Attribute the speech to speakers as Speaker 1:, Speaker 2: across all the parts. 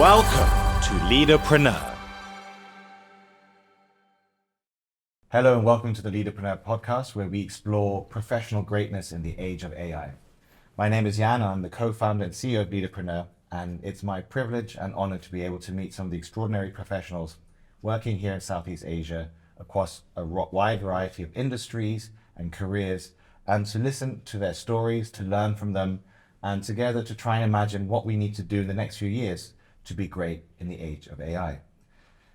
Speaker 1: Welcome to Leadapreneur.
Speaker 2: Hello and welcome to the Leadapreneur podcast, where we explore professional greatness in the age of AI. My name is Jan, I'm the co-founder and CEO of Leadapreneur, and it's my privilege and honor to be able to meet some of the extraordinary professionals working here in Southeast Asia across a wide variety of industries and careers, and to listen to their stories, to learn from them, and together to try and imagine what we need to do in the next few years to be great in the age of AI.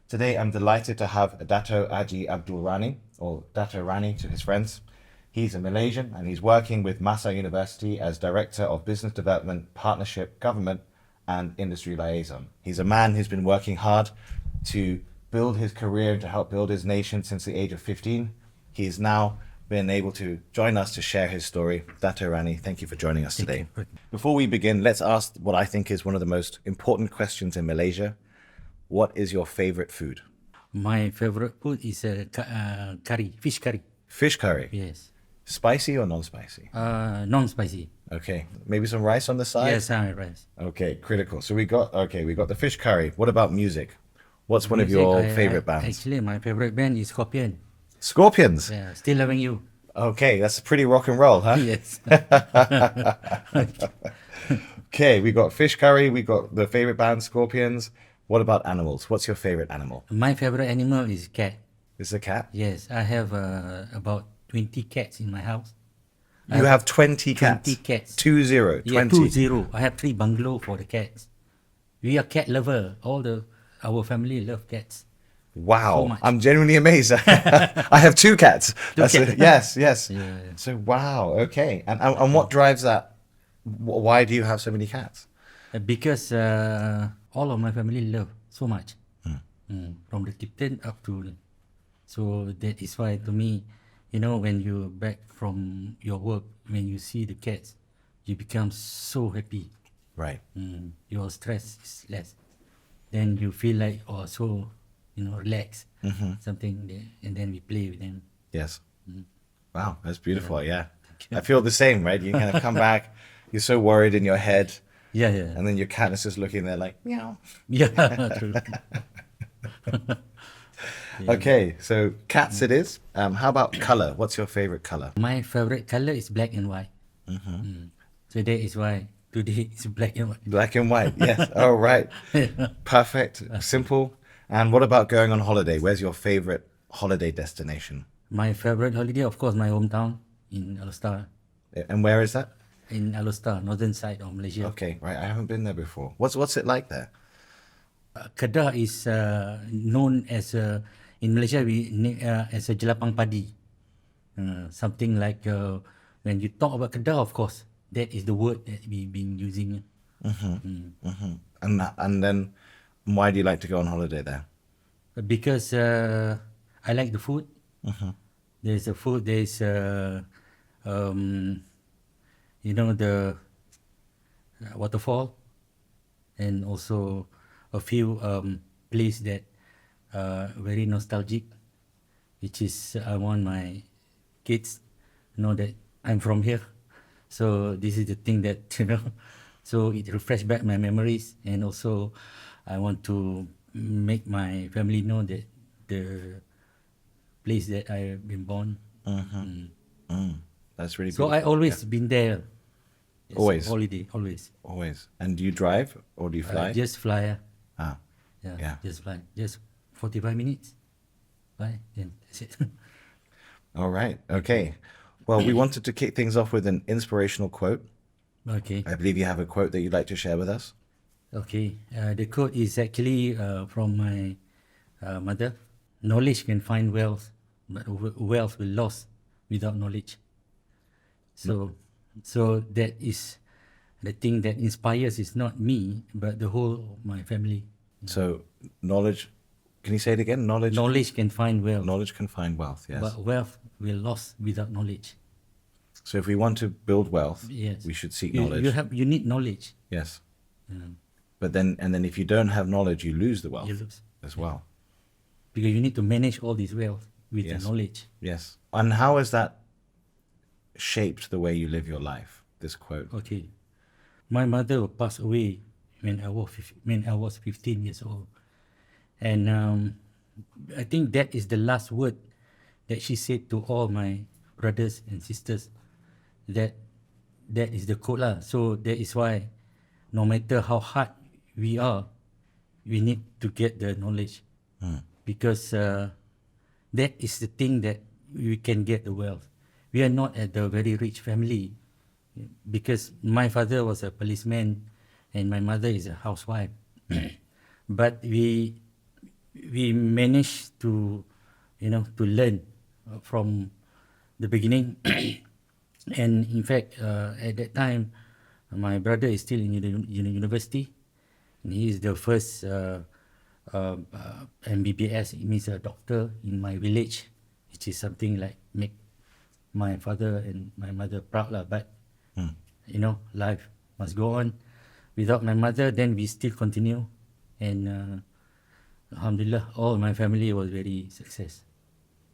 Speaker 2: Today, I'm delighted to have Dato Hj Abdul Rani, or Dato Rani to his friends. He's a Malaysian and he's working with MAHSA University as Director of Business Development, Partnership, Government and Industry Liaison. He's a man who's been working hard to build his career and to help build his nation since the age of 15. He's now been able to join us to share his story. Dato Rani, thank you for joining us today. Before we begin, let's ask what I think is one of the most important questions in Malaysia. What is your favorite food?
Speaker 3: My favorite food is curry, fish curry.
Speaker 2: Fish curry?
Speaker 3: Yes.
Speaker 2: Spicy or non-spicy?
Speaker 3: Non-spicy.
Speaker 2: Okay. Maybe some rice on the side?
Speaker 3: Yes, rice.
Speaker 2: Okay, critical. So we got the fish curry. What about music? What's one of your favorite bands?
Speaker 3: Actually, my favorite band is Scorpion.
Speaker 2: Scorpions?
Speaker 3: Yeah, Still Loving You.
Speaker 2: Okay, that's pretty rock and roll, huh?
Speaker 3: Yes.
Speaker 2: Okay, we got fish curry, we got the favorite band, Scorpions. What about animals? What's your favorite animal?
Speaker 3: My favorite animal is cat.
Speaker 2: Is it a cat?
Speaker 3: Yes, I have about 20 cats in my house.
Speaker 2: You have 20 cats?
Speaker 3: 20 cats.
Speaker 2: 20, 20.
Speaker 3: Yeah, 20. I have 3 bungalows for the cats. We are cat lover. Our family love cats.
Speaker 2: Wow,
Speaker 3: So much.
Speaker 2: I'm genuinely amazed. I have 2 cats.
Speaker 3: Cats.
Speaker 2: Yes.
Speaker 3: Yeah.
Speaker 2: So wow, okay. And what drives that? Why do you have so many cats?
Speaker 3: Because all of my family love so much. From the kitten up to... So that is why, to me, when you're back from your work, when you see the cats, you become so happy.
Speaker 2: Right.
Speaker 3: Your stress is less. Then you feel like, so, relaxed. Something there, and then we play with them.
Speaker 2: Yes. Wow, that's beautiful. Yeah. I feel the same, right? You kind of come back, you're so worried in your head.
Speaker 3: Yeah.
Speaker 2: And then your cat is just looking there like, meow.
Speaker 3: Yeah, true.
Speaker 2: Okay, so cats it is. How about color? What's your favorite color?
Speaker 3: My favorite color is black and white. So that is why today is black and white.
Speaker 2: Black and white, yes. Oh, right. Perfect, simple. And what about going on holiday? Where's your favorite holiday destination?
Speaker 3: My favorite holiday, of course, my hometown in Alostar.
Speaker 2: And where is that?
Speaker 3: In Alostar, northern side of Malaysia.
Speaker 2: Okay, right. I haven't been there before. What's it like there?
Speaker 3: Kedah is known as in Malaysia as a jelapang padi. Something like when you talk about Kedah, of course, that is the word that we've been using.
Speaker 2: And then why do you like to go on holiday there?
Speaker 3: Because I like the food. There's a food. There's the waterfall, and also a few places that very nostalgic, which is I want my kids know that I'm from here. So this is the thing that so it refresh back my memories, and also I want to make my family know that the place that I have been born.
Speaker 2: That's really
Speaker 3: So
Speaker 2: beautiful.
Speaker 3: I always been there. Yes,
Speaker 2: Always?
Speaker 3: holiday, always.
Speaker 2: Always. And do you drive or do you fly?
Speaker 3: Just fly.
Speaker 2: Ah,
Speaker 3: Yeah,
Speaker 2: Yeah.
Speaker 3: just fly. Just 45 minutes. Bye. Then that's it.
Speaker 2: all right. Okay. Well, we wanted to kick things off with an inspirational quote.
Speaker 3: Okay.
Speaker 2: I believe you have a quote that you'd like to share with us.
Speaker 3: Okay. The quote is actually from my mother. Knowledge can find wealth, but wealth will lost without knowledge. So that is the thing that inspires is not me, but the whole of my family.
Speaker 2: So knowledge, can you say it again?
Speaker 3: Knowledge can find wealth,
Speaker 2: Knowledge can find wealth, yes.
Speaker 3: but wealth will lost without knowledge.
Speaker 2: So if we want to build wealth,
Speaker 3: Yes.
Speaker 2: we should seek
Speaker 3: You
Speaker 2: knowledge.
Speaker 3: you need knowledge.
Speaker 2: Yes.
Speaker 3: Um,
Speaker 2: But then if you don't have knowledge, you lose the wealth
Speaker 3: You lose.
Speaker 2: as well.
Speaker 3: Because you need to manage all this wealth with
Speaker 2: Yes.
Speaker 3: the knowledge.
Speaker 2: Yes. And how has that shaped the way you live your life, this quote?
Speaker 3: Okay. My mother passed away when I was 15 years old, and I think that is the last word that she said to all my brothers and sisters. That is the code lah. So that is why, no matter how hard we are, we need to get the knowledge, because that is the thing that we can get the wealth. We are not at the very rich family, because my father was a policeman and my mother is a housewife. But we managed to, to learn from the beginning. And in fact, at that time, my brother is still in university, and he is the first MBBS, it means a doctor in my village, which is something like make my father and my mother proud lah. But life must go on. Without my mother, then we still continue, and alhamdulillah, all my family was very success.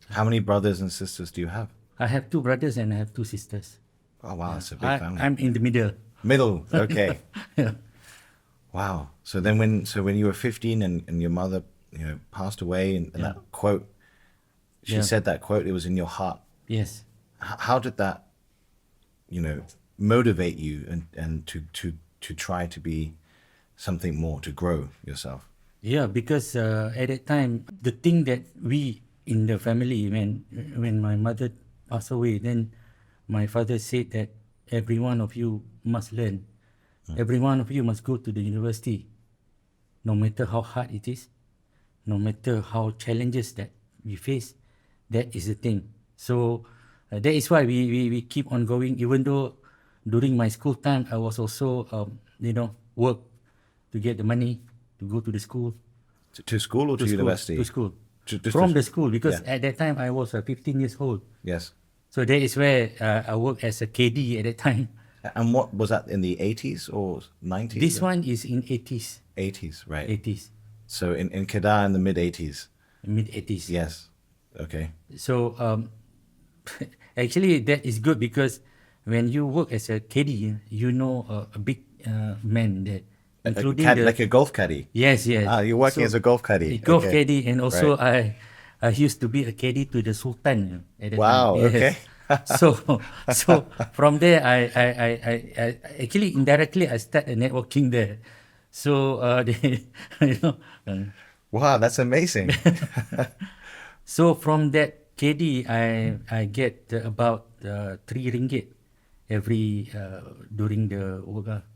Speaker 2: How many brothers and sisters do you have?
Speaker 3: I have 2 brothers and I have 2 sisters.
Speaker 2: Oh wow, that's a big family.
Speaker 3: I'm in the middle.
Speaker 2: Middle, okay.
Speaker 3: Yeah.
Speaker 2: Wow. So then when you were 15 and your mother, passed away, and that quote, she said that quote, it was in your heart.
Speaker 3: Yes.
Speaker 2: How did that, motivate you and to try to be something more, to grow yourself?
Speaker 3: Yeah, because at that time, the thing that we in the family, when my mother passed away, then my father said that every one of you must learn. Every one of you must go to the university, no matter how hard it is, no matter how challenges that we face. That is the thing. So that is why we keep on going, even though during my school time, I was also, work to get the money to go to the school.
Speaker 2: To school or to university?
Speaker 3: To school. From the school, because at that time I was 15 years old.
Speaker 2: Yes.
Speaker 3: So that is where I worked as a KD at that time.
Speaker 2: And what was that, in the 80s or 90s?
Speaker 3: This one is in 80s.
Speaker 2: 80s, right.
Speaker 3: 80s.
Speaker 2: So in Kedah in the mid-80s?
Speaker 3: Mid-80s.
Speaker 2: Yes. Okay.
Speaker 3: So actually that is good, because when you work as a caddy, you know a big man that, including
Speaker 2: like a golf caddy?
Speaker 3: Yes, yes.
Speaker 2: You're working as a golf caddy?
Speaker 3: A golf caddy, and also I used to be a caddy to the Sultan at that
Speaker 2: wow,
Speaker 3: time. Yes.
Speaker 2: okay.
Speaker 3: so from there, I actually indirectly I started networking there. So
Speaker 2: wow, that's amazing.
Speaker 3: So from that KD, I get about 3 ringgit every during the work.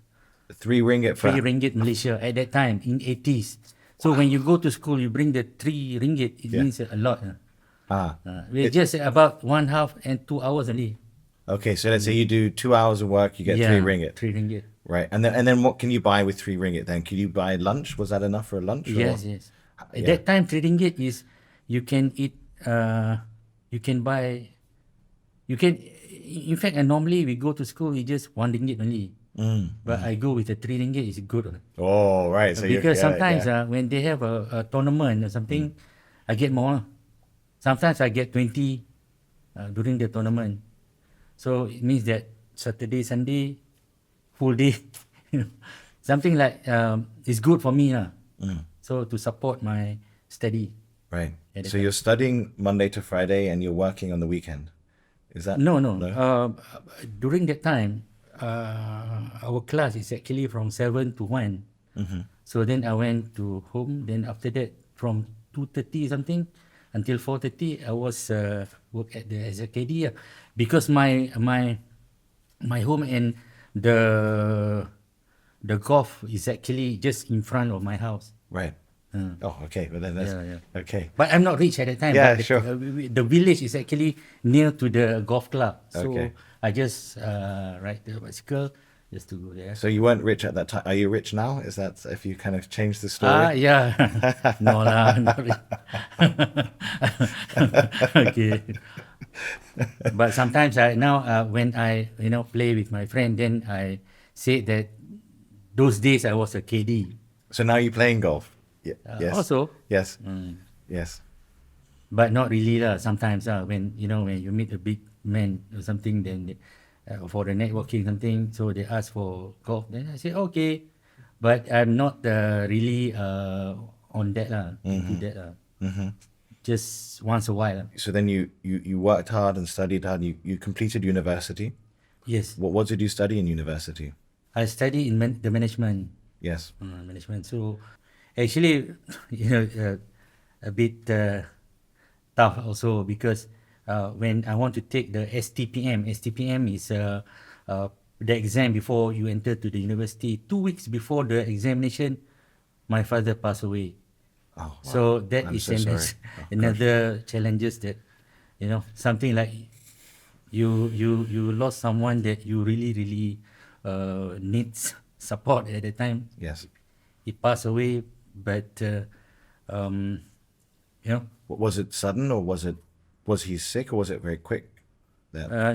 Speaker 2: 3 ringgit for
Speaker 3: 3 ringgit Malaysia at that time in 80s. So when you go to school, you bring the 3 ringgit. It means a lot. We're just about 1/2 and 2 hours only.
Speaker 2: Okay, so let's say you do 2 hours of work, you get 3 ringgit.
Speaker 3: 3 ringgit.
Speaker 2: Right, and then what can you buy with 3 ringgit? Then can you buy lunch? Was that enough for a lunch?
Speaker 3: Yes, yes. At that time, 3 ringgit is you can eat. You can buy. You can. In fact, normally we go to school, we just 1 ringgit only. But I go with the 3 ringgit, is good.
Speaker 2: Oh, right. So
Speaker 3: because sometimes when they have a tournament or something, I get more. Sometimes I get 20 during the tournament. So it means that Saturday, Sunday, full day, something like it's good for me. So to support my study.
Speaker 2: Right. So you're studying Monday to Friday and you're working on the weekend. Is that?
Speaker 3: No. During that time, our class is actually from 7 to 1. So then I went to home. Then after that, from 2:30 something until 4:30, I was work as a KD. Because my home and the golf is actually just in front of my house.
Speaker 2: Right. Oh, okay. But then that's okay.
Speaker 3: But I'm not rich at the time.
Speaker 2: Yeah,
Speaker 3: but
Speaker 2: sure.
Speaker 3: The village is actually near to the golf club. So
Speaker 2: Okay.
Speaker 3: I just ride the bicycle just to go there.
Speaker 2: So you weren't rich at that time. Are you rich now? Is that if you kind of change the story?
Speaker 3: Yeah. No lah, not really. Okay. But sometimes when I play with my friend, then I say that those days I was a KD.
Speaker 2: So now you're playing golf? Yes.
Speaker 3: Also.
Speaker 2: Yes. Yes.
Speaker 3: But not really lah. Sometimes when you meet a big man or something, then for the networking something, so they ask for golf. Then I say okay, but I'm not really on that into that just once a while.
Speaker 2: So then you worked hard and studied hard. You completed university.
Speaker 3: Yes,
Speaker 2: What did you study in university?
Speaker 3: I study in the management.
Speaker 2: Yes.
Speaker 3: Management. So actually, a bit tough also because when I want to take the STPM is the exam before you enter to the university. 2 weeks before the examination, my father passed away.
Speaker 2: Oh, wow.
Speaker 3: So that
Speaker 2: I'm
Speaker 3: is
Speaker 2: so sorry. Oh,
Speaker 3: another challenges that something like you lost someone that you really needs support at the time.
Speaker 2: Yes.
Speaker 3: He passed away, but
Speaker 2: Was it sudden, or was he sick, or was it very quick?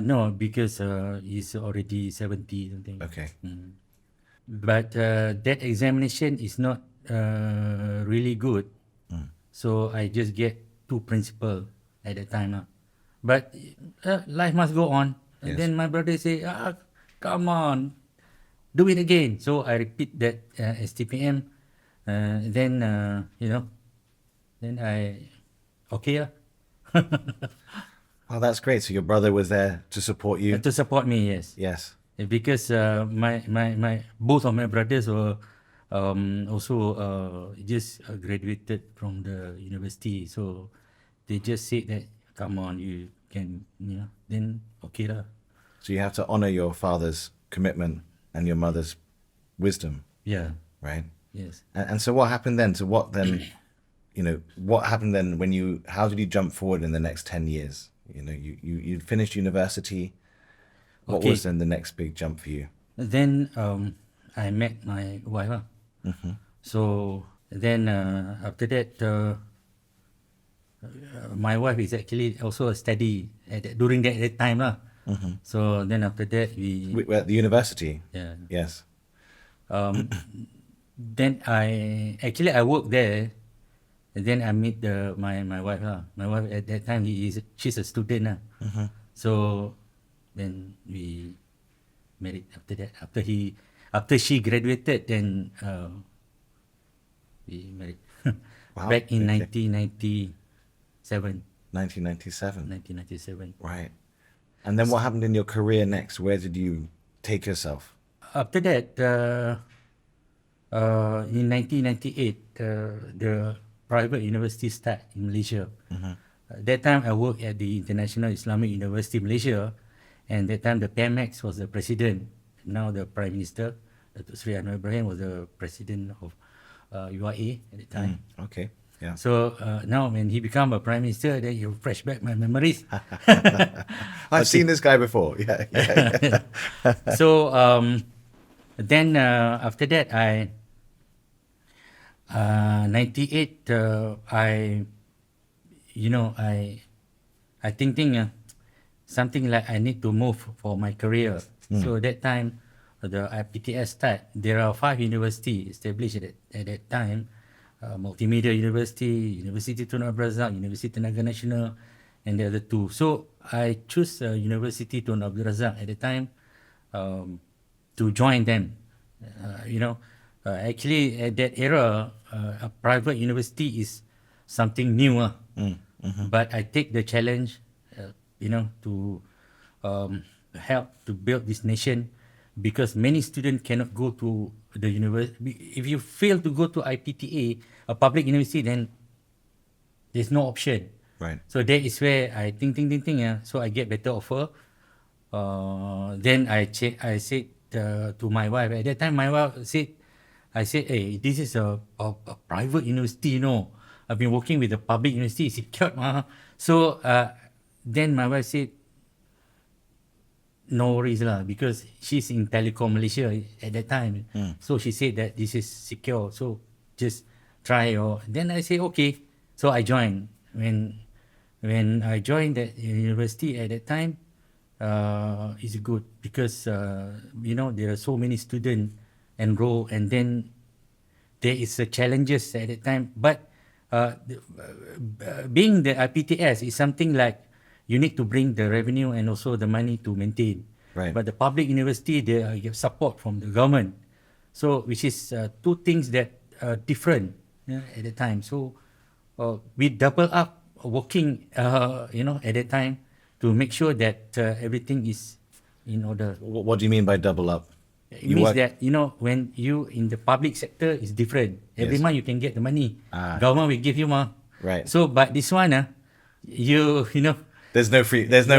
Speaker 3: no, because he's already 70 something.
Speaker 2: Okay.
Speaker 3: But that examination is not really good. So I just get 2 principal at the time. But life must go on. And
Speaker 2: Yes.
Speaker 3: then my brother say, come on, do it again. So I repeat that STPM. Then, then I, okay.
Speaker 2: Oh, that's great. So your brother was there to support you.
Speaker 3: To support me, yes.
Speaker 2: Yes.
Speaker 3: Because my both of my brothers were also just graduated from the university, so they just said that, come on, you can, then okay lah.
Speaker 2: So you have to honor your father's commitment and your mother's wisdom,
Speaker 3: Yeah.
Speaker 2: right?
Speaker 3: Yes.
Speaker 2: And so what happened then? So what then? What happened then when how did you jump forward in the next 10 years? You finished university. What
Speaker 3: Okay.
Speaker 2: was then the next big jump for you?
Speaker 3: Then I met my wife. So then after that, my wife is actually also a study during that time lah. So then after that we
Speaker 2: We were at the university.
Speaker 3: yeah.
Speaker 2: Yes.
Speaker 3: Then I work there, and then I meet my wife lah. My wife at that time she's a student lah. So then we married after that. After she graduated, then we married.
Speaker 2: Wow,
Speaker 3: Back in
Speaker 2: okay.
Speaker 3: 1997.
Speaker 2: 1997. Right. And then what happened in your career next? Where did you take yourself?
Speaker 3: After that, in 1998, the private university start in Malaysia. That time I worked at the International Islamic University Malaysia, and that time the PMX was the president. Now the Prime Minister, Dato Sri Anwar Ibrahim, was the president of UIA at the time.
Speaker 2: Okay. Yeah.
Speaker 3: So now when he become a Prime Minister, then you fresh back my memories.
Speaker 2: I've seen this guy before. Yeah.
Speaker 3: So then after that, 98, I thinking something like I need to move for my career. So that time, the IPTS start. There are 5 universities established at that time. Multimedia University, University Tun Abdul Razak, University Tenaga Nasional, and the other 2. So I choose University Tun Abdul Razak at the time to join them. Actually at that era, a private university is something new. But I take the challenge, to help to build this nation, because many students cannot go to the university. If you fail to go to IPTA, a public university, then there's no option.
Speaker 2: Right.
Speaker 3: So that is where I think. So I get better offer. Then I said to my wife. At that time, my wife I said, hey, this is a private university, I've been working with a public university, it's secured. So then my wife said, no worries lah, because she's in Telecom Malaysia at that time. So she said that this is secure, so just try. Then I say okay. So I joined. When I joined that university at that time, it's good because there are so many students enroll, and then there is challenges at that time. But being the IPTS is something like you need to bring the revenue and also the money to maintain.
Speaker 2: Right.
Speaker 3: But the public university, they get support from the government. So which is two things that are different at the time. So we double up working, at that time to make sure that everything is in order.
Speaker 2: What do you mean by double up?
Speaker 3: It means that, when you in the public sector is different. Every
Speaker 2: Yes.
Speaker 3: month you can get the money.
Speaker 2: Ah.
Speaker 3: Government will give you
Speaker 2: Right.
Speaker 3: So, but this one, you know,
Speaker 2: There's no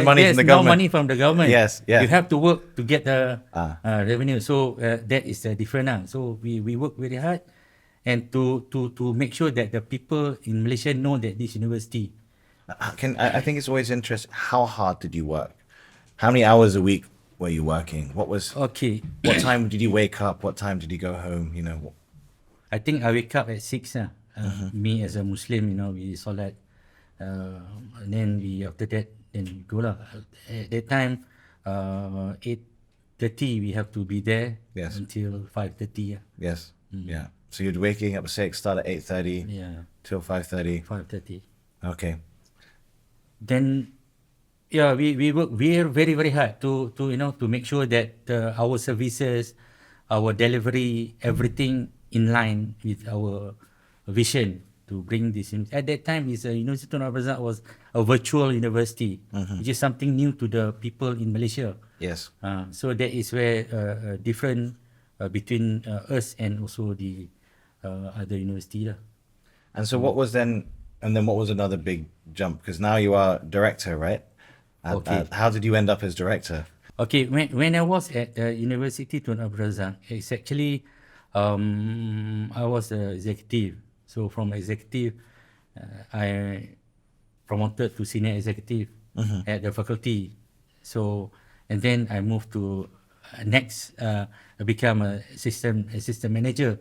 Speaker 2: money from the government.
Speaker 3: There's no money from the government.
Speaker 2: Yes, yeah.
Speaker 3: You have to work to get the
Speaker 2: Ah.
Speaker 3: revenue. So that is different. So we work very hard, and to make sure that the people in Malaysia know that this university.
Speaker 2: I think it's always interesting. How hard did you work? How many hours a week were you working? What
Speaker 3: Okay.
Speaker 2: time did you wake up? What time did you go home?
Speaker 3: I think I wake up at 6. Me as a Muslim, we solat. And then after that, then we go lah. At that time, 8:30 we have to be there.
Speaker 2: Yes.
Speaker 3: Until 5:30.
Speaker 2: Yes. Yeah. So you're waking up at 6, start at 8:30
Speaker 3: Yeah.
Speaker 2: till 5:30.
Speaker 3: 5:30.
Speaker 2: Okay.
Speaker 3: Then, we work very very hard to make sure that our services, our delivery, everything in line with our vision to bring this in. At that time, University Tun Abdul Razak was a virtual university, which is something new to the people in Malaysia.
Speaker 2: Yes.
Speaker 3: So that is where different between us and also the other university lah.
Speaker 2: And so what was then what was another big jump? Because now you are director, right?
Speaker 3: Okay.
Speaker 2: How did you end up as director?
Speaker 3: Okay, when I was at University Tun Abdul Razak, it's actually I was an executive. So from executive, I promoted to senior executive at the faculty. So and then I moved to next. I become a assistant manager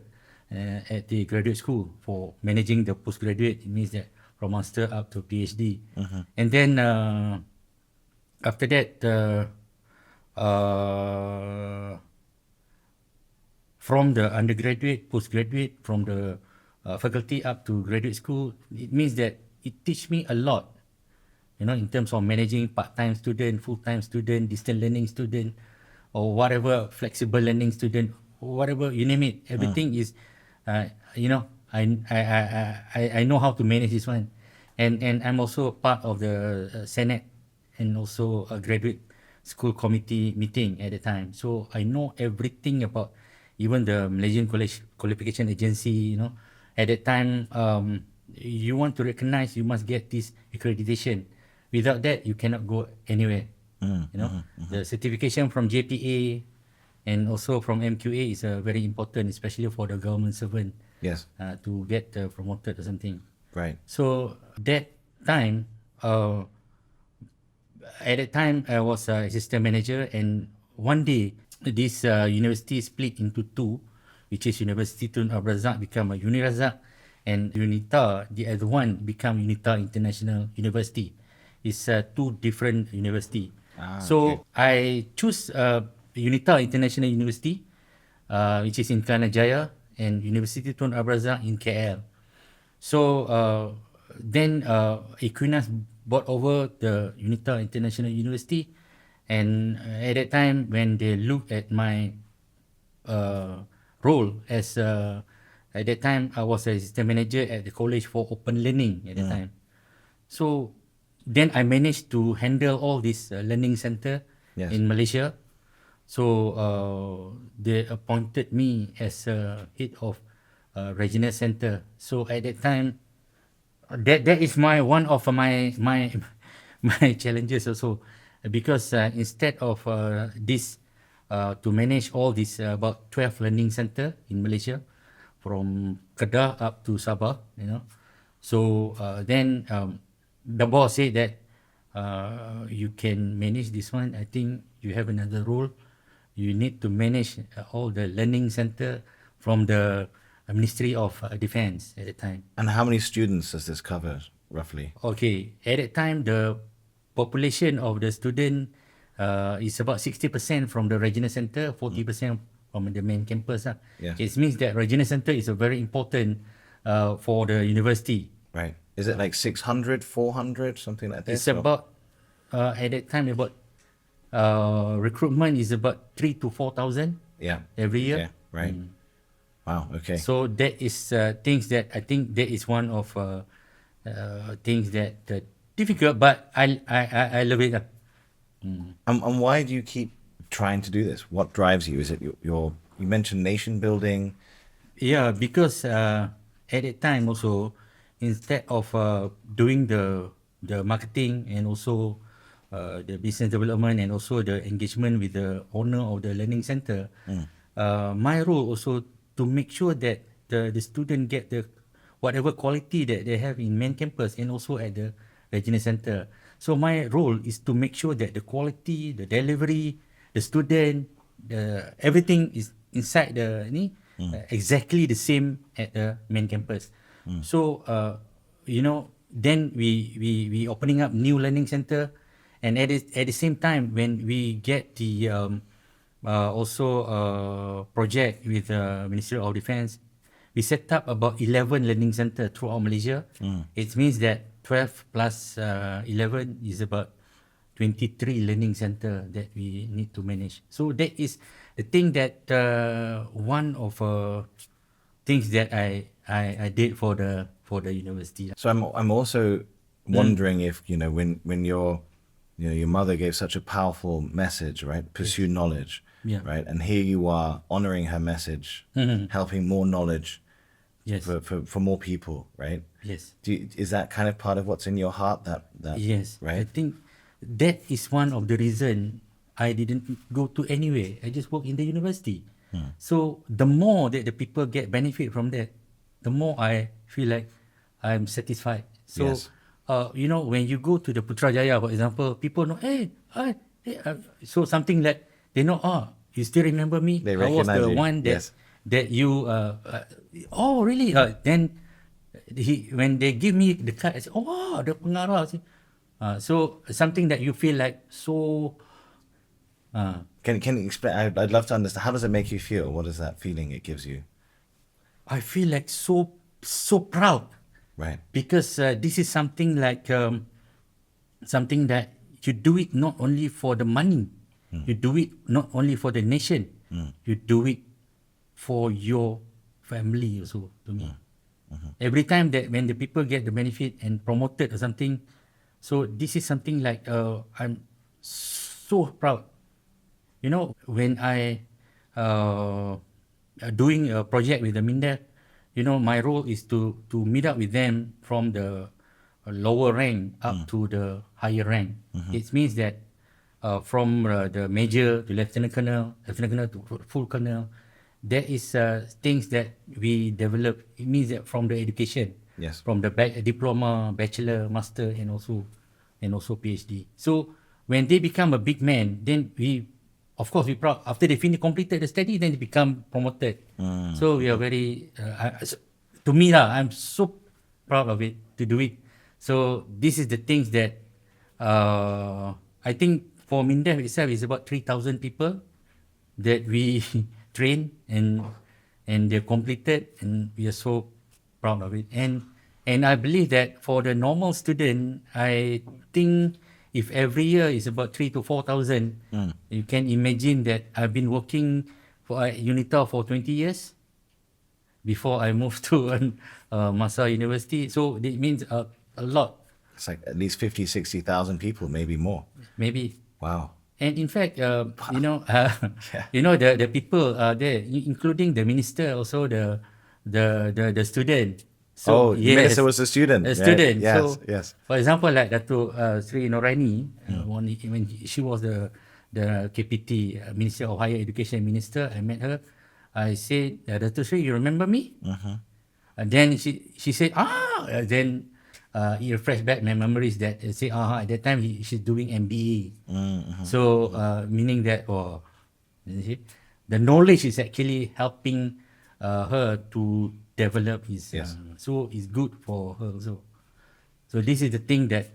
Speaker 3: at the graduate school for managing the postgraduate. It means that from master up to PhD. And then after that, from the undergraduate, postgraduate, from the faculty up to graduate school, it means that it teach me a lot, in terms of managing part-time student, full-time student, distance learning student, or whatever, flexible learning student, whatever you name it. Everything is, I know how to manage this one, and I'm also part of the Senate and also a graduate school committee meeting at the time. So I know everything about even the Malaysian College Qualification Agency. At that time, you want to recognize, you must get this accreditation. Without that, you cannot go anywhere. The certification from JPA and also from MQA is very important, especially for the government servant.
Speaker 2: Yes.
Speaker 3: To get promoted or something.
Speaker 2: Right.
Speaker 3: So that time, at that time, I was assistant manager, and one day this university split into two, which is University Tun Abdul Razak become a Unirazak, and UNITA, the other one, become UNITA International University. It's two different university. So I choose UNITA International University, which is in Kelana Jaya, and University Tun Abdul Razak in KL. So then Equinas bought over the UNITA International University, and at that time when they looked at my role as at that time I was assistant manager at the College for Open Learning at that time. So then I managed to handle all this learning center in Malaysia. So they appointed me as head of regional center. So at that time, that is one of my challenges also, because instead of this to manage all this about 12 learning center in Malaysia, from Kedah up to Sabah, So then the boss said that you can manage this one. I think you have another role. You need to manage all the learning center from the Ministry of Defense at the time.
Speaker 2: And how many students does this cover, roughly?
Speaker 3: Okay, at that time, the population of the student is about 60% from the regional center, 40% from the main campus.
Speaker 2: Yes.
Speaker 3: It means that regional center is a very important for the university.
Speaker 2: Right. Is it like 600, 400, something like this?
Speaker 3: It's about, at that time, about recruitment is about 3,000 to 4,000 every year.
Speaker 2: Yeah, right. Wow. Okay.
Speaker 3: So that is things that I think that is one of things that difficult, but I love it.
Speaker 2: And why do you keep trying to do this? What drives you? Is it you mentioned nation building?
Speaker 3: Yeah, because at that time also, instead of doing the marketing and also the business development and also the engagement with the owner of the learning center, my role also to make sure that the student get the whatever quality that they have in main campus and also at the regional center. So my role is to make sure that the quality, the delivery, the student, the everything is inside the ni exactly the same at the main campus. So then we opening up new learning center, and at the same time when we get the also project with Ministry of Defence, we set up about 11 learning center throughout Malaysia. It means that 12 plus 11 is about 23 learning center that we need to manage. So that is the thing that one of things that I did for the university.
Speaker 2: So I'm also wondering if when your mother gave such a powerful message, right? Pursue knowledge,
Speaker 3: Yeah.
Speaker 2: right? And here you are honoring her message, helping more knowledge
Speaker 3: Yes.
Speaker 2: for more people, right?
Speaker 3: Yes.
Speaker 2: Is that kind of part of what's in your heart? That
Speaker 3: Yes, I
Speaker 2: right?
Speaker 3: think that is one of the reason I didn't go to anywhere. I just work in the university. So the more that the people get benefit from that, the more I feel like I'm satisfied. So
Speaker 2: Yes.
Speaker 3: when you go to the Putrajaya, for example, people know, so something like they know, you still remember me?
Speaker 2: They
Speaker 3: I was
Speaker 2: recognize
Speaker 3: the
Speaker 2: you.
Speaker 3: one that
Speaker 2: Yes.
Speaker 3: that you oh really? Then when they give me the card, I say, oh wow, the pengarah. So something that you feel like so.
Speaker 2: Can you explain? I'd love to understand. How does it make you feel? What is that feeling it gives you?
Speaker 3: I feel like so proud
Speaker 2: Right.
Speaker 3: because this is something like something that you do it not only for the money, you do it not only for the nation, you do it for your family also. To me, every time that when the people get the benefit and promoted or something, so this is something like I'm so proud. When I doing a project with the Minder, my role is to meet up with them from the lower rank up to the higher rank. It means that from the major to lieutenant colonel to full colonel, there is things that we develop. It means that from the education,
Speaker 2: Yes.
Speaker 3: from the diploma, bachelor, master, and also PhD. So when they become a big man, then of course, we proud. After they completed the study, then they become promoted. So we are very, to me I'm so proud of it to do it. So this is the things that I think for Mindef itself is about 3,000 people that we train and they completed, and we are so proud of it. And I believe that for the normal student, I think if every year is about 3 to 4,000, you can imagine that I've been working for UNITA for 20 years before I moved to MAHSA University. So it means a lot,
Speaker 2: It's like at least 50, 60,000 people, maybe more.
Speaker 3: maybe.
Speaker 2: Wow.
Speaker 3: And in fact,
Speaker 2: Yeah.
Speaker 3: the people there, including the minister, also the student. So
Speaker 2: The minister was a student.
Speaker 3: a
Speaker 2: right?
Speaker 3: student.
Speaker 2: Yes.
Speaker 3: So
Speaker 2: Yes.
Speaker 3: for example, like Dato Rani, when she was the KPT Minister of Higher Education Minister, I met her. I said, Dato Sri, you remember me? And then she said, then it refreshed back my memories that say, at that time she's doing MBA. So meaning that, you see, the knowledge is actually helping her to develop his.
Speaker 2: Yes.
Speaker 3: So it's good for her also. So this is the thing that,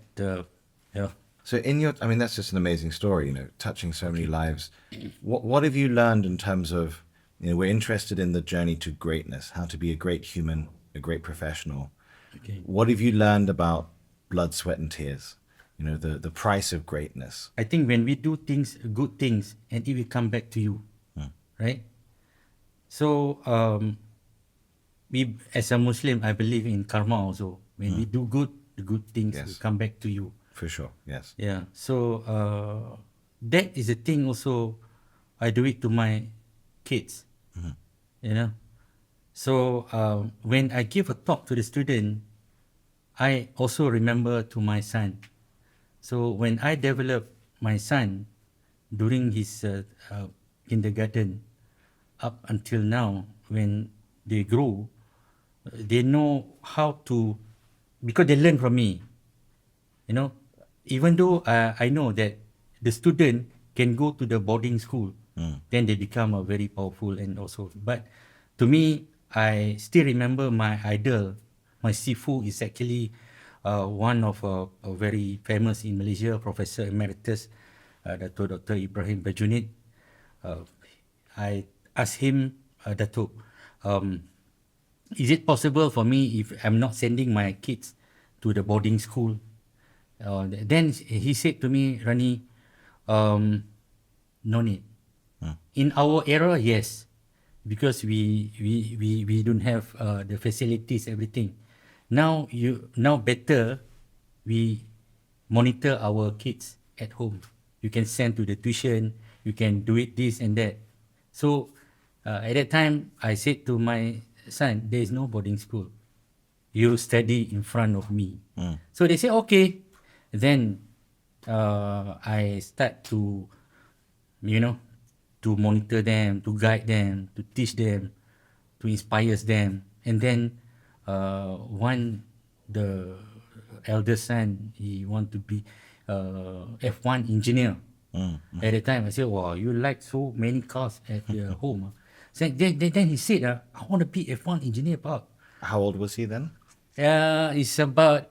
Speaker 2: So that's just an amazing story, touching so many lives. What have you learned in terms of, we're interested in the journey to greatness, how to be a great human, a great professional.
Speaker 3: Okay.
Speaker 2: What have you learned about blood, sweat, and tears? The price of greatness.
Speaker 3: I think when we do things, good things, and it will come back to you, right? So we as a Muslim, I believe in karma also. When we do good, the good things
Speaker 2: Yes.
Speaker 3: will come back to you.
Speaker 2: For sure. Yes.
Speaker 3: Yeah. So that is the thing also. I do it to my kids. You know. So when I give a talk to the student, I also remember to my son. So when I develop my son during his kindergarten up until now, when they grow, they know how to, because they learn from me. You know, even though I know that the student can go to the boarding school, then they become a very powerful and also. But to me, I still remember my idol, my sifu is actually one of a very famous in Malaysia, Professor Emeritus, Dato Dr. Ibrahim Bajunid. I asked him, Dato, is it possible for me if I'm not sending my kids to the boarding school? Then he said to me, Rani, no need. In our era, yes, because we don't have the facilities, everything. Now better we monitor our kids at home. You can send to the tuition, you can do it this and that. So at that time, I said to my son, there is no boarding school. You study in front of me. So they say, okay. Then I start to, to monitor them, to guide them, to teach them, to inspire them. And then the eldest son, he want to be F1 engineer. At the time, I said, wow, you like so many cars at your home. So then he said, I want to be F1 engineer, Pop.
Speaker 2: How old was he then?
Speaker 3: He's about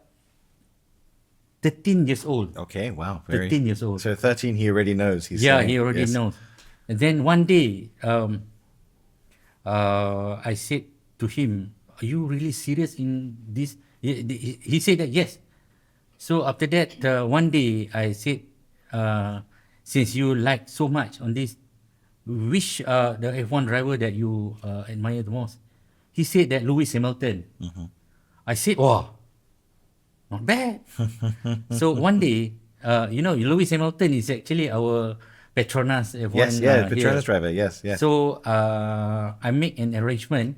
Speaker 3: 13 years old.
Speaker 2: Okay, wow.
Speaker 3: 13 years old.
Speaker 2: So 13, he already knows. He's
Speaker 3: He
Speaker 2: saying,
Speaker 3: already
Speaker 2: yes.
Speaker 3: knows. And then one day, I said to him, are you really serious in this? He said that yes. So after that, one day I said, since you like so much on this, which the F1 driver that you admire the most? He said that Lewis Hamilton. I said, wow, not bad. So one day, Lewis Hamilton is actually our Petronas F1
Speaker 2: Yes, yeah,
Speaker 3: here.
Speaker 2: Petronas driver, yes, yes.
Speaker 3: So I make an arrangement,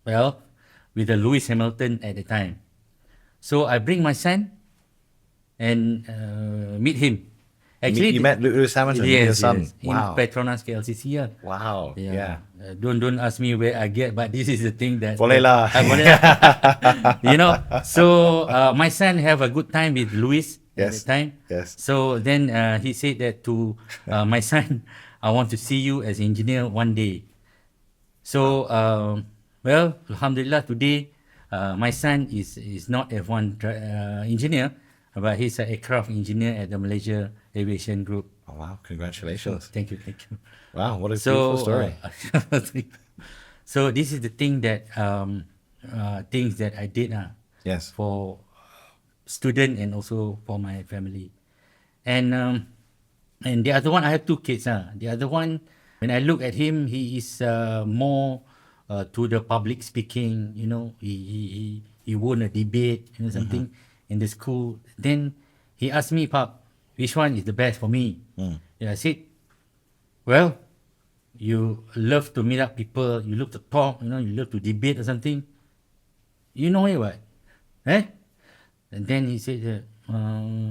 Speaker 3: with the Lewis Hamilton at the time. So I bring my son and meet him. Actually,
Speaker 2: you met Lewis Hamilton, your
Speaker 3: yes,
Speaker 2: son.
Speaker 3: yes,
Speaker 2: Wow.
Speaker 3: in Petronas KLCC. Yeah.
Speaker 2: Wow, yeah.
Speaker 3: Don't ask me where I get, but this is the thing that
Speaker 2: Boleh lah.
Speaker 3: boleh lah. So my son have a good time with Louis at the time.
Speaker 2: Yes.
Speaker 3: So then he said that to my son, I want to see you as engineer one day. So Alhamdulillah, today my son is not F1 engineer, but he's an aircraft engineer at the Malaysia Aviation Group.
Speaker 2: Oh, wow, congratulations.
Speaker 3: Thank you.
Speaker 2: Wow, what a beautiful story.
Speaker 3: So this is the thing that things that I did
Speaker 2: Yes.
Speaker 3: for student and also for my family. And the other one, I have two kids. The other one, when I look at him, he is more to the public speaking. He won a debate, something in the school. Then he asked me, Pop, which one is the best for me? I said, well, you love to meet up people, you love to talk, you love to debate or something. You know it, what? And then he said,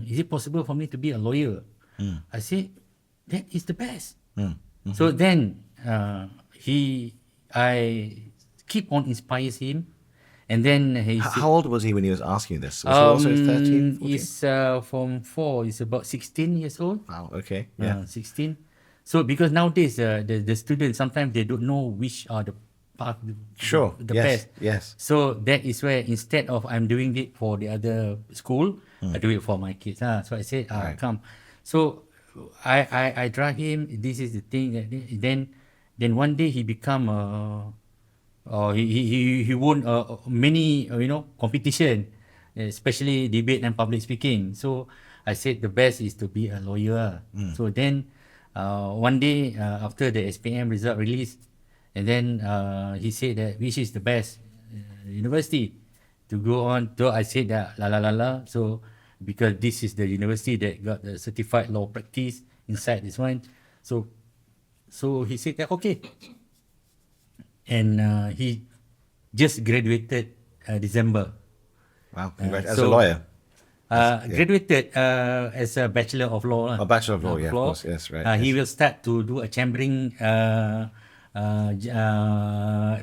Speaker 3: is it possible for me to be a lawyer? I said, that is the best. So then I keep on inspires him. And then
Speaker 2: How old was he when he was asking you this? Was he also 13, 14?
Speaker 3: He's from 4, he's about 16 years old.
Speaker 2: Wow, okay. Yeah.
Speaker 3: 16. So because nowadays the students, sometimes they don't know which are the path,
Speaker 2: Sure.
Speaker 3: the
Speaker 2: yes.
Speaker 3: best.
Speaker 2: Yes.
Speaker 3: So that is where instead of I'm doing it for the other school, I do it for my kids. So I said,
Speaker 2: Right.
Speaker 3: come. So I drive him. This is the thing. Then one day he become he won many competition, especially debate and public speaking. So I said the best is to be a lawyer. So then one day after the SPM result released, and then he said that which is the best. university to go on. So I said that la. So because this is the university that got the certified law practice inside this one, so he said that okay, and he just graduated December.
Speaker 2: Wow, congrats. As a lawyer?
Speaker 3: Graduated as a Bachelor of Law.
Speaker 2: A Bachelor of Law, yeah, of course, yes, right.
Speaker 3: He will start to do a chambering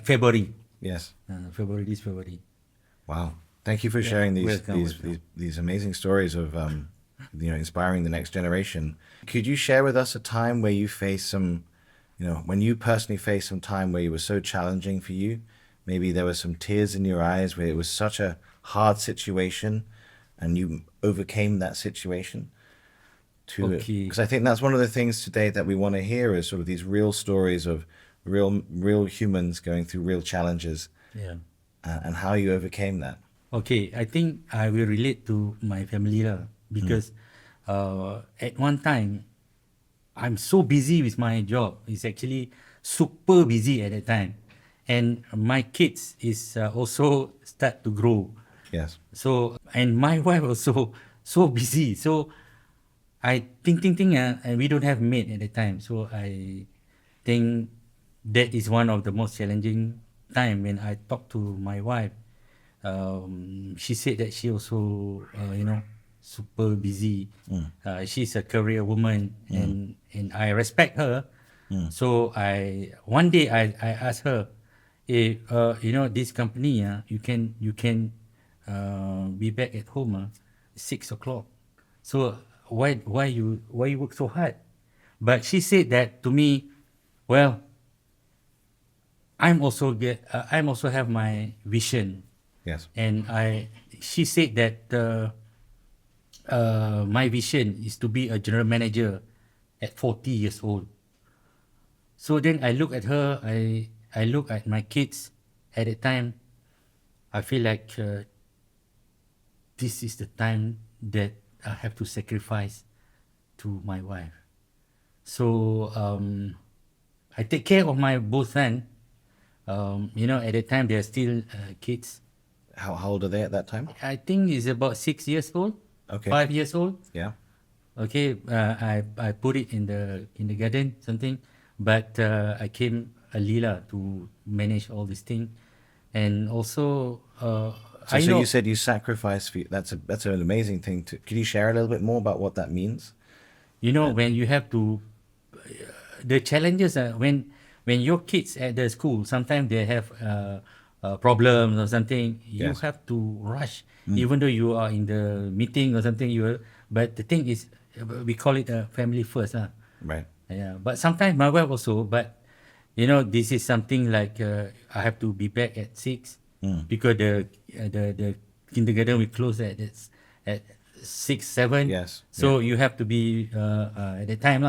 Speaker 3: February.
Speaker 2: Yes.
Speaker 3: This February.
Speaker 2: Wow. Thank you for sharing
Speaker 3: welcome.
Speaker 2: these amazing stories of inspiring the next generation. Could you share with us a time where you faced some, when you personally faced some time where it was so challenging for you? Maybe there were some tears in your eyes where it was such a hard situation and you overcame that situation. Because I think that's one of the things today that we want to hear is sort of these real stories of real humans going through real challenges.
Speaker 3: Yeah.
Speaker 2: And how you overcame that.
Speaker 3: Okay, I think I will relate to my family because at one time I'm so busy with my job. It's actually super busy at that time, and my kids is also start to grow.
Speaker 2: Yes.
Speaker 3: So and my wife also so busy. So I think and we don't have maid at the time. So I think that is one of the most challenging time when I talk to my wife. She said that she also super busy. She's a career woman and I respect her. So one day I asked her, if this company you can be back at home 6 o'clock. So why you work so hard? But she said that to me, well, I'm also have my vision.
Speaker 2: Yes.
Speaker 3: And she said that my vision is to be a general manager at 40 years old. So then I look at her, I look at my kids at the time. I feel like this is the time that I have to sacrifice to my wife. So I take care of my both sons. At the time they're still kids.
Speaker 2: How old are they at that time?
Speaker 3: I think it's about 6 years old.
Speaker 2: Okay.
Speaker 3: 5 years old.
Speaker 2: Yeah.
Speaker 3: Okay. I put it in the kindergarten something, but I came early to manage all this thing, and also
Speaker 2: So you said you sacrificed for that's an amazing thing. Could you share a little bit more about what that means?
Speaker 3: When you have to, the challenges are when your kids at the school, sometimes they have problems or something. You
Speaker 2: Yes.
Speaker 3: have to rush, even though you are in the meeting or something. But the thing is, we call it a family first.
Speaker 2: Right.
Speaker 3: Yeah. But sometimes my wife also. But this is something like I have to be back at 6 because the kindergarten we close at 6, 7.
Speaker 2: Yes.
Speaker 3: So you have to be at the time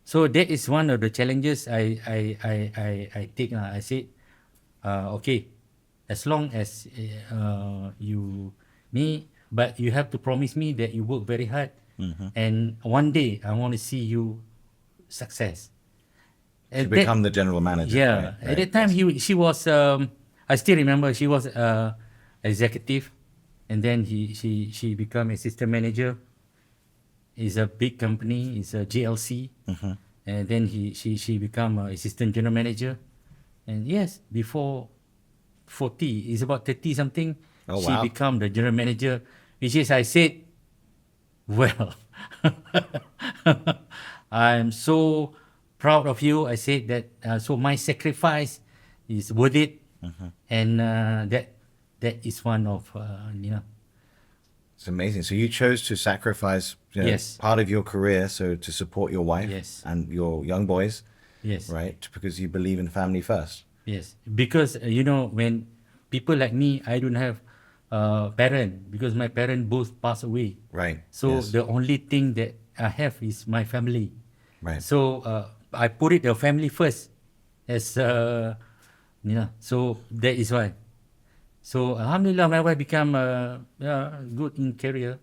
Speaker 3: So that is one of the challenges I take. I said, okay, as long as but you have to promise me that you work very hard, and one day I want to see you success.
Speaker 2: To become the general manager.
Speaker 3: Yeah.
Speaker 2: Right.
Speaker 3: At that time, she was. I still remember she was executive, and then she become assistant manager. It's a big company. It's a GLC, and then she become assistant general manager, and yes, before 40, it's about 30 something.
Speaker 2: Oh,
Speaker 3: she
Speaker 2: wow.
Speaker 3: become the general manager, which is I said, well, I'm so proud of you. I said that. So my sacrifice is worth it, and that is one of
Speaker 2: It's amazing. So you chose to sacrifice
Speaker 3: Yes.
Speaker 2: part of your career to support your wife
Speaker 3: Yes.
Speaker 2: and your young boys,
Speaker 3: yes.
Speaker 2: right? Because you believe in family first.
Speaker 3: Yes, because when people like me, I don't have parent because my parents both passed away.
Speaker 2: Right.
Speaker 3: So
Speaker 2: yes.
Speaker 3: the only thing that I have is my family.
Speaker 2: Right.
Speaker 3: So I put it the family first, as So that is why. So alhamdulillah, my wife become good in career,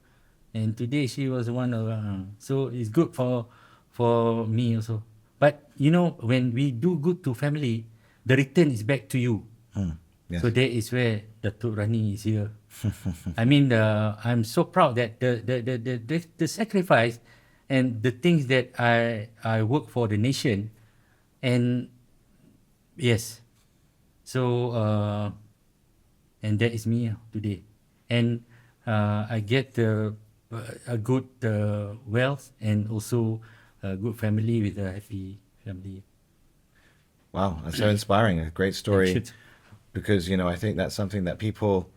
Speaker 3: and today she was one of. So it's good for me also. But when we do good to family, the return is back to you.
Speaker 2: Yes.
Speaker 3: So that is where Dato Rani is here. I mean, I'm so proud that the sacrifice and the things that I work for the nation, and yes, so and that is me today, and I get a good wealth and also a good family with a happy family.
Speaker 2: Wow, that's so inspiring. A great story.
Speaker 3: Thank you.
Speaker 2: Because I think that's something that people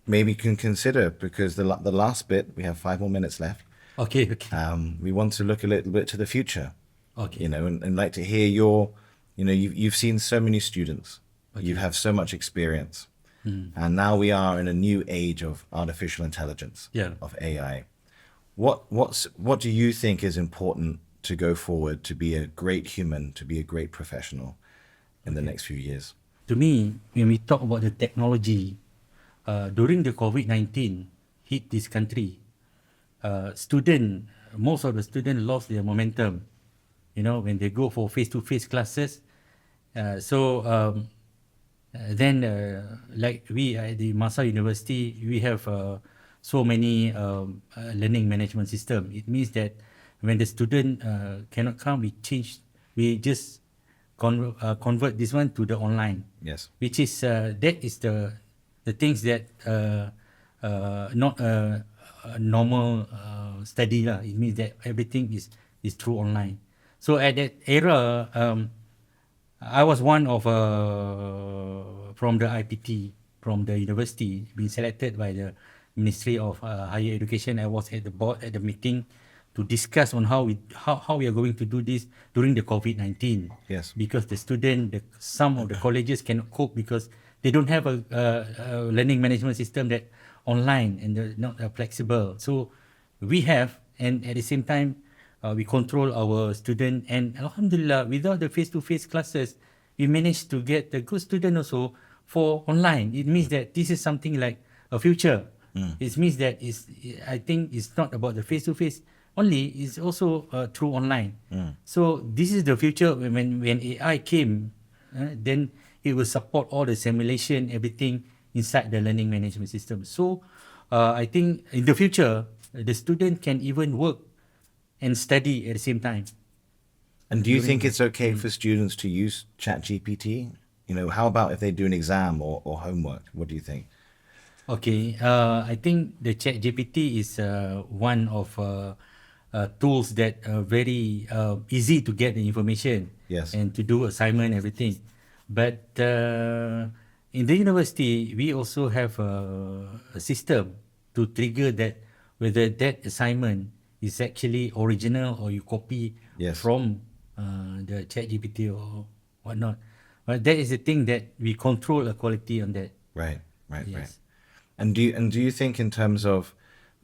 Speaker 2: maybe can consider, because the last bit, we have 5 more minutes left.
Speaker 3: Okay.
Speaker 2: We want to look a little bit to the future.
Speaker 3: Okay.
Speaker 2: And like to hear you've seen so many students.
Speaker 3: Okay.
Speaker 2: You have so much experience, and now we are in a new age of artificial intelligence,
Speaker 3: Yeah.
Speaker 2: of AI. What do you think is important to go forward, to be a great human, to be a great professional in the next few years?
Speaker 3: To me, when we talk about the technology, during the COVID-19 hit this country, most of the students lost their momentum, when they go for face-to-face classes. Then like we at the MAHSA University, we have so many learning management system. It means that when the student cannot come, we just convert this one to the online.
Speaker 2: Yes.
Speaker 3: Which is that is the things that not a normal study lah. It means that everything is through online. So at that era, I was one of from the IPT, from the university, being selected by the Ministry of Higher Education. I was at the board at the meeting to discuss on how we are going to do this during the COVID-19.
Speaker 2: Yes.
Speaker 3: Because some of the colleges cannot cope because they don't have a learning management system that online and they're not flexible. So we have, and at the same time, we control our student, and Alhamdulillah, without the face-to-face classes, we managed to get a good student also for online. It means that this is something like a future. It means that I think it's not about the face-to-face only, it's also through online. So this is the future. When AI came, then it will support all the simulation, everything inside the learning management system. So I think in the future, the student can even work and study at the same time.
Speaker 2: And do you think it's okay for students to use ChatGPT? How about if they do an exam or homework? What do you think?
Speaker 3: Okay, I think the ChatGPT is one of tools that are very easy to get the information.
Speaker 2: Yes.
Speaker 3: And to do assignment, everything. But in the university, we also have a system to trigger that whether that assignment is actually original or you copy
Speaker 2: Yes.
Speaker 3: from the ChatGPT or whatnot. But that is the thing that we control the quality on that.
Speaker 2: Right.
Speaker 3: Yes.
Speaker 2: And do you think in terms of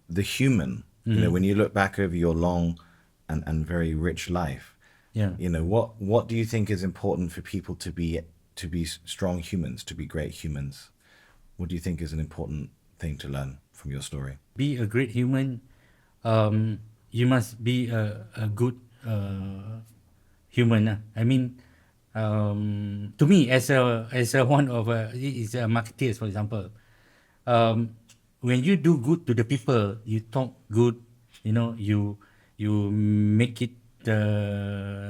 Speaker 2: the human, when you look back over your long and very rich life,
Speaker 3: Yeah.
Speaker 2: what do you think is important for people to be strong humans, to be great humans? What do you think is an important thing to learn from your story?
Speaker 3: Be a great human, you must be a good human. I mean, to me, as a one of is a marketeers, for example, when you do good to the people, you talk good, you make it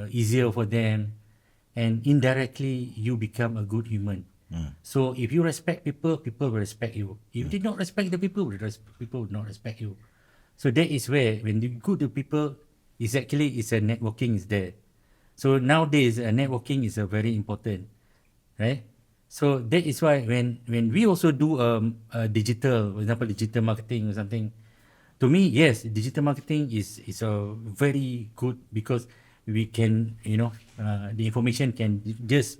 Speaker 3: easier for them, and indirectly you become a good human. So if you respect people, people will respect you. If you did not respect the people, people will not respect you. So that is where, when you good to people, it's a networking is there. So nowadays, networking is very important, right? So that is why when we also do digital, for example, digital marketing or something, to me, yes, digital marketing is a very good, because we can, the information can just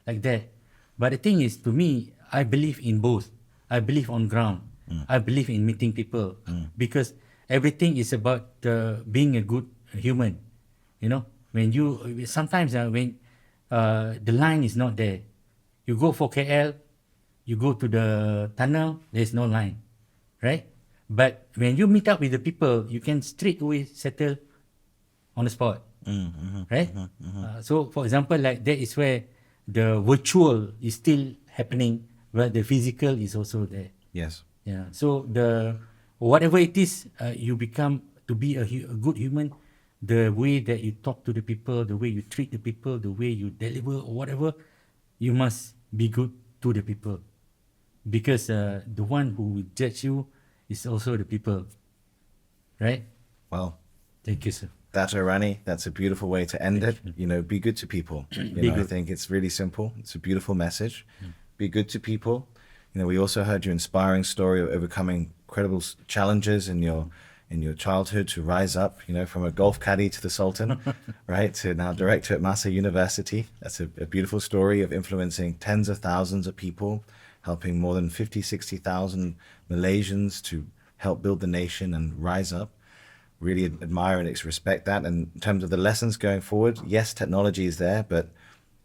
Speaker 3: like that. But the thing is, to me, I believe in both. I believe on ground. I believe in meeting people, because everything is about being a good human. When sometimes when the line is not there, you go for KL, you go to the tunnel, there's no line, right? But when you meet up with the people, you can straight away settle on the spot, right? So, for example, like that is where the virtual is still happening, but the physical is also there.
Speaker 2: Yes.
Speaker 3: Yeah. So the whatever it is, you become to be a good human. The way that you talk to the people, the way you treat the people, the way you deliver or whatever, you must be good to the people, because the one who will judge you is also the people, right?
Speaker 2: Well,
Speaker 3: Thank you, sir.
Speaker 2: Dato Rani, that's a beautiful way to end it. You know, be good to people.
Speaker 3: Be
Speaker 2: I
Speaker 3: good.
Speaker 2: think it's really simple. It's a beautiful message. Be good to people. You know, we also heard your inspiring story of overcoming incredible challenges in your childhood to rise up, you know, from a golf caddy to the Sultan, right, to now director at MAHSA University. That's a beautiful story of influencing tens of thousands of people, helping more than 60,000 Malaysians to help build the nation and rise up. Really admire and respect that. And in terms of the lessons going forward, yes, technology is there, but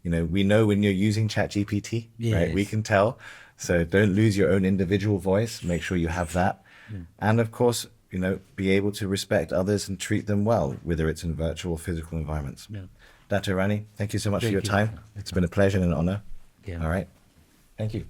Speaker 2: you know, we know when you're using ChatGPT, right? We
Speaker 3: Yes.
Speaker 2: can tell. So don't lose your own individual voice. Make sure you have that. And of course, you know, be able to respect others and treat them well, whether it's in virtual or physical environments.
Speaker 3: Yeah.
Speaker 2: Dato Rani, thank you so much for
Speaker 3: Thank
Speaker 2: your
Speaker 3: you.
Speaker 2: time. It's been a pleasure and an honor.
Speaker 3: Yeah.
Speaker 2: All right. Thank you.